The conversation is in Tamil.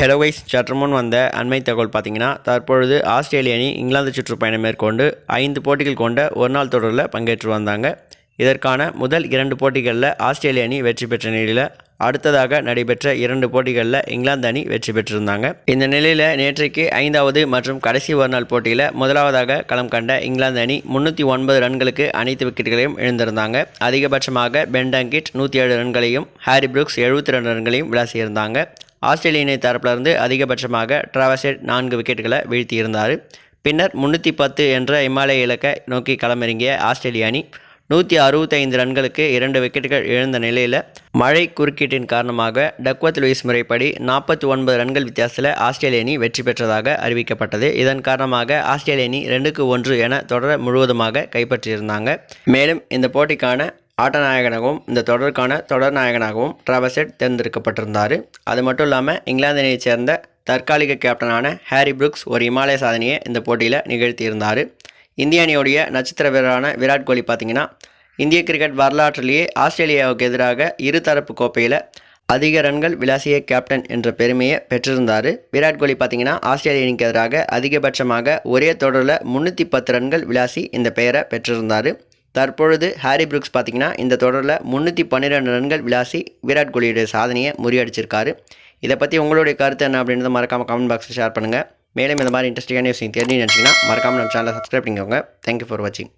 ஹலோ கைஸ், சற்று முன் வந்த அண்மை தகவல் பார்த்தீங்கன்னா, தற்பொழுது ஆஸ்திரேலிய அணி இங்கிலாந்து சுற்றுப்பயணம் மேற்கொண்டு 5 போட்டிகள் கொண்ட ஒருநாள் தொடரில் பங்கேற்று வந்தாங்க. இதற்கான முதல் 2 போட்டிகளில் ஆஸ்திரேலிய அணி வெற்றி பெற்ற நிலையில் அடுத்ததாக நடைபெற்ற 2 போட்டிகளில் இங்கிலாந்து அணி வெற்றி பெற்றிருந்தாங்க. இந்த நிலையில் நேற்றைக்கு 5வது மற்றும் கடைசி ஒருநாள் போட்டியில் முதலாவதாக களம் கண்ட இங்கிலாந்து அணி 309 ரன்களுக்கு அனைத்து விக்கெட்டுகளையும் இழந்திருந்தாங்க. அதிகபட்சமாக பென் டங்கிட் 107 ரன்களையும் ஹாரி புரூக்ஸ் 72 ரன்களையும் விளாசியிருந்தாங்க. ஆஸ்திரேலிய அணி தரப்பிலிருந்து அதிகபட்சமாக டிராவிஸ் ஹெட் 4 விக்கெட்டுகளை வீழ்த்தியிருந்தார். பின்னர் 310 என்ற இமாலய இலக்கை நோக்கி களமிறங்கிய ஆஸ்திரேலிய அணி 165 ரன்களுக்கு 2 விக்கெட்டுகள் இழந்த நிலையில் மழை குறுக்கீட்டின் காரணமாக டக்வர்த் லூயிஸ் முறைப்படி 49 ரன்கள் வித்தியாசத்தில் ஆஸ்திரேலிய அணி வெற்றி பெற்றதாக அறிவிக்கப்பட்டது. இதன் காரணமாக ஆஸ்திரேலிய அணி 2-1 என தொடரை முழுவதுமாக கைப்பற்றியிருந்தாங்க. மேலும் இந்த போட்டிக்கான ஆட்ட நாயகனாகவும் இந்த தொடருக்கான தொடர் நாயகனாகவும் டிராவிஸ் ஹெட் தேர்ந்தெடுக்கப்பட்டிருந்தார். அது மட்டும் இல்லாமல் இங்கிலாந்து அணியைச் சேர்ந்த தற்காலிக கேப்டனான ஹாரி புரூக்ஸ் ஒரு இமாலய சாதனையை இந்த போட்டியில் நிகழ்த்தியிருந்தார். இந்திய அணியுடைய நட்சத்திர வீரரான விராட் கோலி பார்த்திங்கன்னா, இந்திய கிரிக்கெட் வரலாற்றிலேயே ஆஸ்திரேலியாவுக்கு எதிராக இருதரப்பு கோப்பையில் அதிக ரன்கள் விளாசிய கேப்டன் என்ற பெருமையை பெற்றிருந்தார். விராட் கோலி பார்த்திங்கன்னா ஆஸ்திரேலிய அணிக்கு எதிராக அதிகபட்சமாக ஒரே தொடரில் 310 ரன்கள் விளாசி இந்த பெயரை பெற்றிருந்தார். தற்பொழுது ஹாரி புரூக்ஸ் பார்த்திங்கன்னா இந்த தொடரில் 312 ரன்கள் விளாசி விராட் கோலியுடைய சாதனையை முறியடிச்சிருக்காரு. இதை பற்றி உங்களுடைய கருத்து என்ன அப்படின்றத மறக்காமல் கமெண்ட் பாக்ஸில் ஷேர் பண்ணுங்கள். மேலும் இந்த மாதிரி இன்ட்ரெஸ்டிங்கான விஷயம் தெரிஞ்சு நினச்சிங்கன்னா மறக்காமல் நம்ம சேனலை சப்ஸ்கிரைப் பண்ணிக்கோங்க. தேங்க்யூ ஃபார் வாட்சிங்.